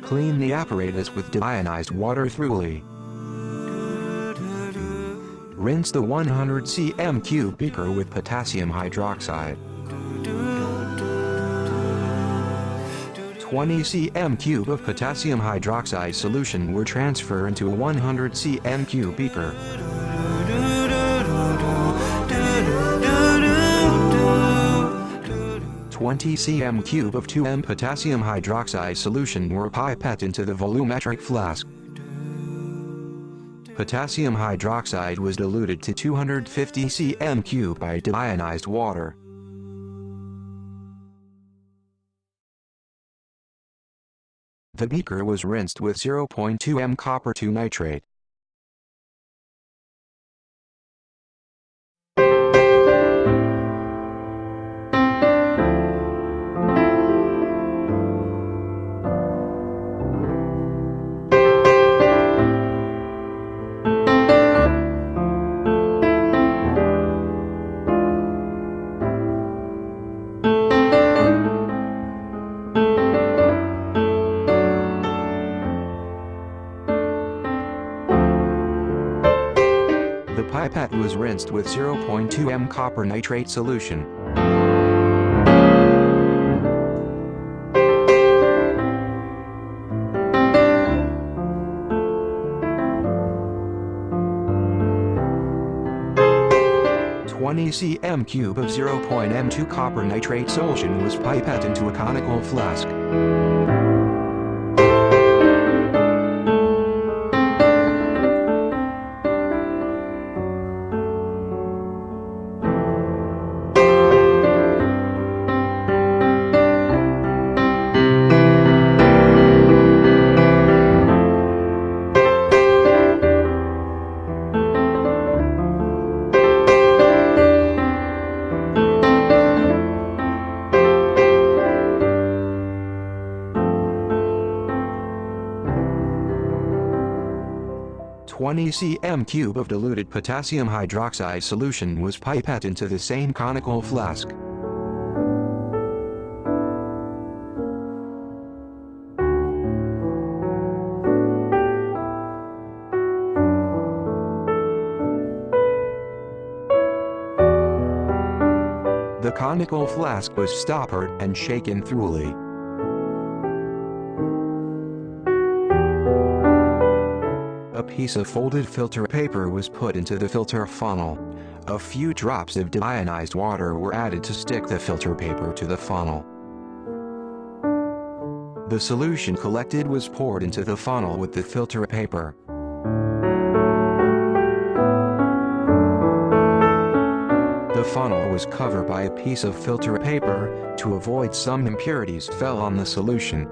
Clean the apparatus with deionized water thoroughly. Rinse the 100 cm³ beaker with potassium hydroxide. 20 cm³ of potassium hydroxide solution were transferred into a 100 cm³ beaker. (20 cm³ of 2M potassium hydroxide solution were pipetted into the volumetric flask. Potassium hydroxide was diluted to 250 cm³ by deionized water. The beaker was rinsed with 0.2 m copper 2 nitrate. The pipette was rinsed with 0.2 m copper nitrate solution. (20 cm³ of 0.m2 copper nitrate solution was pipetted into a conical flask. (20 cm³ of diluted potassium hydroxide solution was pipetted into the same conical flask. The conical flask was stoppered and shaken thoroughly. A piece of folded filter paper was put into the filter funnel. A few drops of deionized water were added to stick the filter paper to the funnel. The solution collected was poured into the funnel with the filter paper. The funnel was covered by a piece of filter paper to avoid some impurities fell on the solution.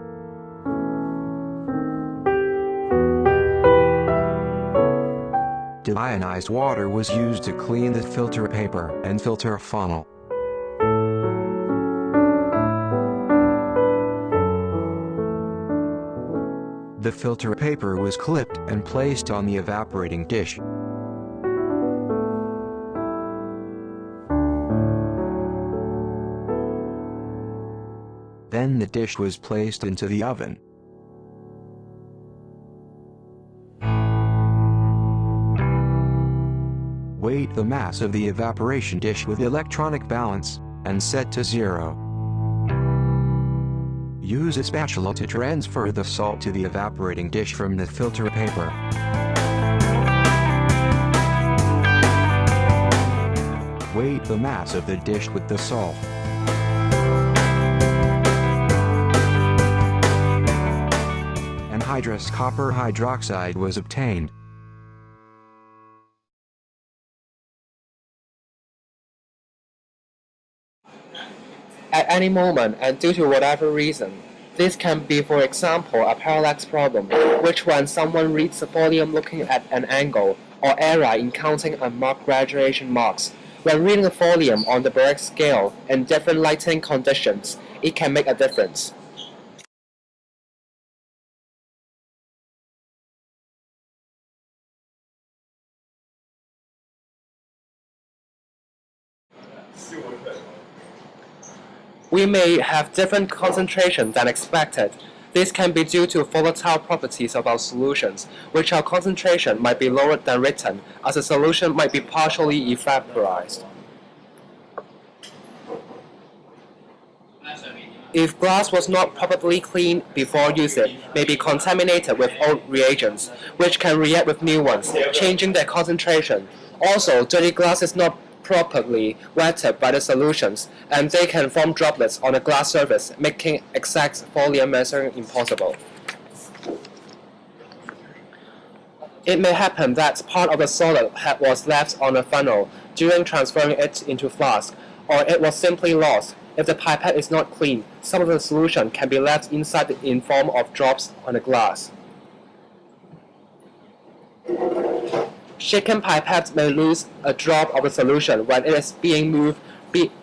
Deionized water was used to clean the filter paper and filter funnel. The filter paper was clipped and placed on the evaporating dish. Then the dish was placed into the oven. Weight the mass of the evaporation dish with electronic balance, and set to 0. Use a spatula to transfer the salt to the evaporating dish from the filter paper. Weight the mass of the dish with the salt. Anhydrous copper hydroxide was obtained. At any moment and due to whatever reason. This can be, for example, a parallax problem, which when someone reads the volume looking at an angle, or error in counting unmarked graduation marks. When reading the volume on the Barak scale in different lighting conditions, it can make a difference. We may have different concentration than expected. This can be due to volatile properties of our solutions, which our concentration might be lower than written, as the solution might be partially evaporized. If glass was not properly cleaned before use, it may be contaminated with old reagents, which can react with new ones, changing their concentration. Also, dirty glass is not properly wetted by the solutions, and they can form droplets on the glass surface, making exact volume measuring impossible. It may happen that part of the solid was left on a funnel during transferring it into flask, or it was simply lost. If the pipette is not clean, some of the solution can be left inside in form of drops on the glass. Shaken pipettes may lose a drop of the solution when it is being moved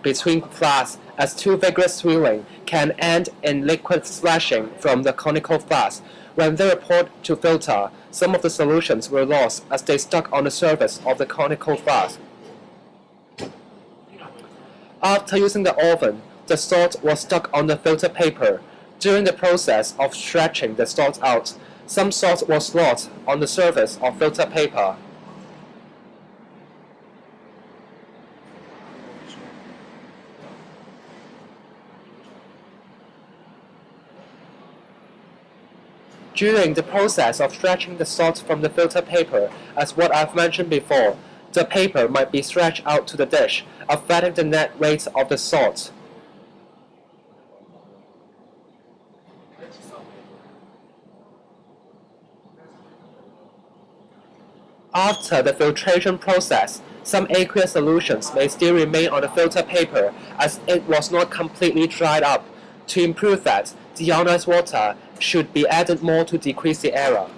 between flasks, as too vigorous swirling can end in liquid splashing from the conical flask. When they were poured to filter, some of the solutions were lost as they stuck on the surface of the conical flask. After using the oven, the salt was stuck on the filter paper. During the process of stretching the salt out, some salt was lost on the surface of filter paper. During the process of stretching the salt from the filter paper, as what I've mentioned before, the paper might be stretched out to the dish, affecting the net weight of the salt. After the filtration process, some aqueous solutions may still remain on the filter paper as it was not completely dried up. To improve that, deionized water should be added more to decrease the error.